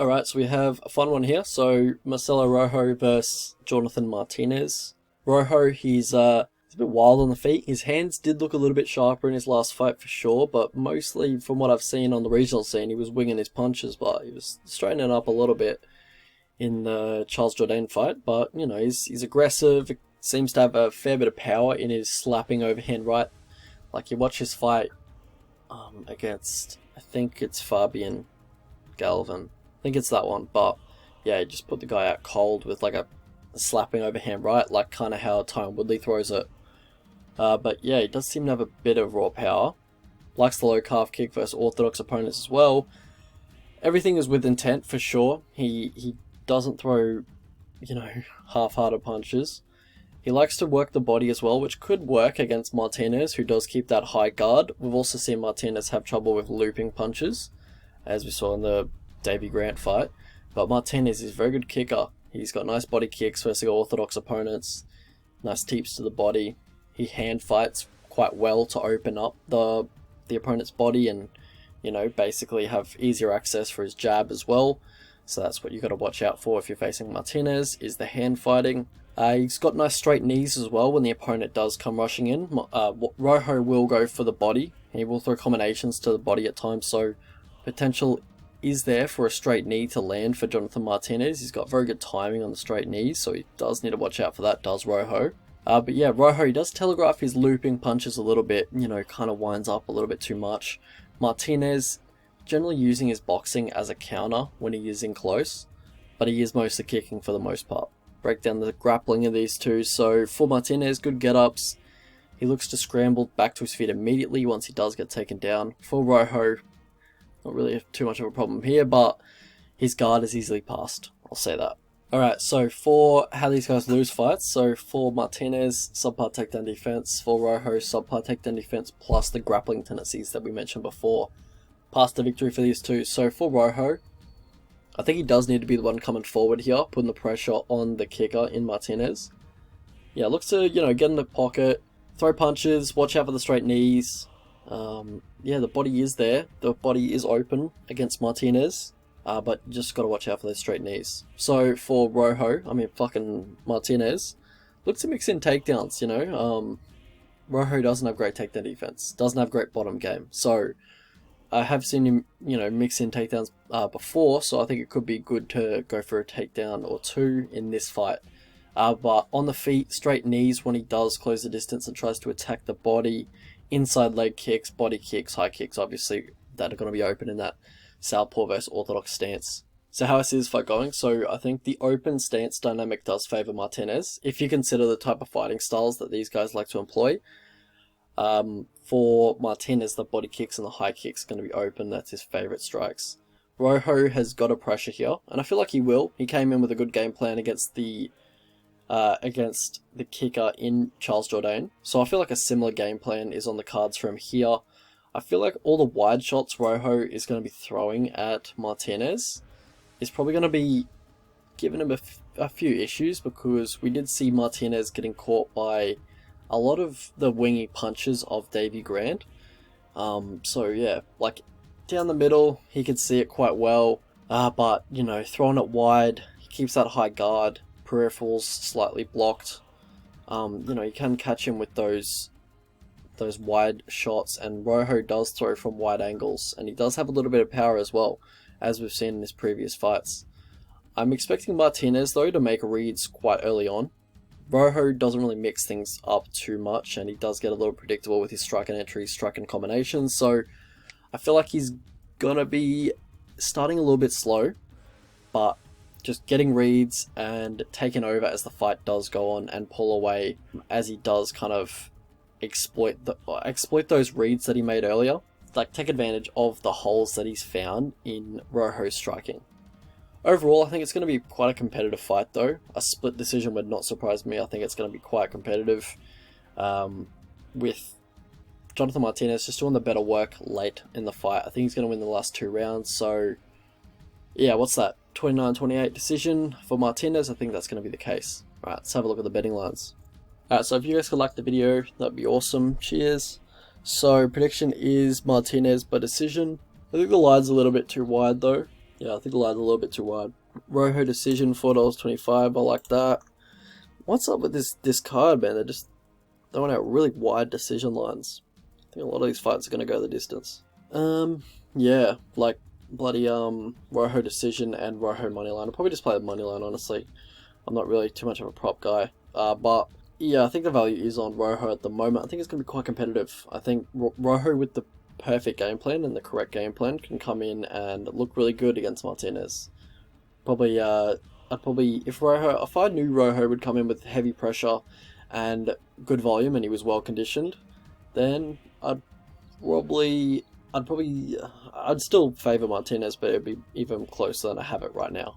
Alright, so we have a fun one here. So Marcelo Rojo versus Jonathan Martinez. Rojo, he's a bit wild on the feet. His hands did look a little bit sharper in his last fight for sure, but mostly from what I've seen on the regional scene, he was winging his punches, but he was straightening up a little bit in the Charles Jourdain fight. But, you know, he's aggressive, seems to have a fair bit of power in his slapping overhand right. Like, you watch his fight against, I think it's Fabian Galvin. I think it's that one, but yeah, he just put the guy out cold with like a slapping overhand right, like kind of how Tyron Woodley throws it. But yeah, he does seem to have a bit of raw power. Likes the low calf kick versus orthodox opponents as well. Everything is with intent for sure. He doesn't throw, you know, half-hearted punches. He likes to work the body as well, which could work against Martinez, who does keep that high guard. We've also seen Martinez have trouble with looping punches, as we saw in the Davey Grant fight. But Martinez is a very good kicker. He's got nice body kicks versus orthodox opponents, nice teeps to the body. He hand fights quite well to open up the opponent's body and, you know, basically have easier access for his jab as well. So that's what you got to watch out for if you're facing Martinez, is the hand fighting. He's got nice straight knees as well when the opponent does come rushing in. Rojo will go for the body. He will throw combinations to the body at times, so potential is there for a straight knee to land for Jonathan Martinez. He's got very good timing on the straight knees, so he does need to watch out for that, does Rojo. But yeah, Rojo, he does telegraph his looping punches a little bit, you know, kind of winds up a little bit too much. Martinez, generally using his boxing as a counter when he is in close, but he is mostly kicking for the most part. Break down the grappling of these two. So for Martinez, good get-ups. He looks to scramble back to his feet immediately once he does get taken down. For Rojo, not really too much of a problem here, but his guard is easily passed. I'll say that. Alright, so for how these guys lose fights, so for Martinez, subpar takedown defense. For Rojo, subpar takedown defense plus the grappling tendencies that we mentioned before. Pass to victory for these two. So for Rojo, I think he does need to be the one coming forward here, putting the pressure on the kicker in Martinez. Yeah, looks to, you know, get in the pocket, throw punches, watch out for the straight knees. Yeah, the body is there. The body is open against Martinez, but you just got to watch out for those straight knees. So for fucking Martinez, looks to mix in takedowns, you know. Rojo doesn't have great takedown defense, doesn't have great bottom game. So I have seen him, you know, mix in takedowns before, so I think it could be good to go for a takedown or two in this fight. But on the feet, straight knees when he does close the distance and tries to attack the body. Inside leg kicks, body kicks, high kicks, obviously, that are going to be open in that southpaw versus orthodox stance. So how I see this fight going, so I think the open stance dynamic does favour Martinez, if you consider the type of fighting styles that these guys like to employ. For Martinez, the body kicks and the high kicks are going to be open. That's his favourite strikes. Rojo has got a pressure here, and I feel like he will. He came in with a good game plan against the kicker in Charles Jourdain. So I feel like a similar game plan is on the cards for him here. I feel like all the wide shots Rojo is going to be throwing at Martinez is probably going to be giving him a few issues, because we did see Martinez getting caught by a lot of the wingy punches of Davey Grant. So yeah, like down the middle, he could see it quite well. But, you know, throwing it wide, he keeps that high guard, peripherals slightly blocked. You know, you can catch him with those wide shots, and Rojo does throw from wide angles, and he does have a little bit of power as well, as we've seen in his previous fights. I'm expecting Martinez, though, to make reads quite early on. Rojo doesn't really mix things up too much, and he does get a little predictable with his strike and entries, strike and combinations, so I feel like he's gonna be starting a little bit slow, but just getting reads and taking over as the fight does go on, and pull away as he does kind of exploit those reads that he made earlier. Like, take advantage of the holes that he's found in Rojo's striking. Overall, I think it's going to be quite a competitive fight, though. A split decision would not surprise me. I think it's going to be quite competitive, with Jonathan Martinez just doing the better work late in the fight. I think he's going to win the last two rounds. So, yeah, what's that? 29-28 decision for Martinez. I think that's going to be the case. Alright, let's have a look at the betting lines. Alright, so if you guys could like the video, that'd be awesome. Cheers. So, prediction is Martinez by decision. I think the line's a little bit too wide, though. Yeah, I think the line's a little bit too wide. Rojo decision, $4.25. I like that. What's up with this card, man? They're just throwing out really wide decision lines. I think a lot of these fights are going to go the distance. Yeah, like bloody Rojo decision and Rojo moneyline. I'll probably just play the moneyline, honestly. I'm not really too much of a prop guy. But yeah, I think the value is on Rojo at the moment. I think it's going to be quite competitive. I think Rojo with the perfect game plan and the correct game plan can come in and look really good against Martinez. Probably, if I knew Rojo would come in with heavy pressure and good volume and he was well conditioned, then I'd still favour Martinez, but it'd be even closer than I have it right now.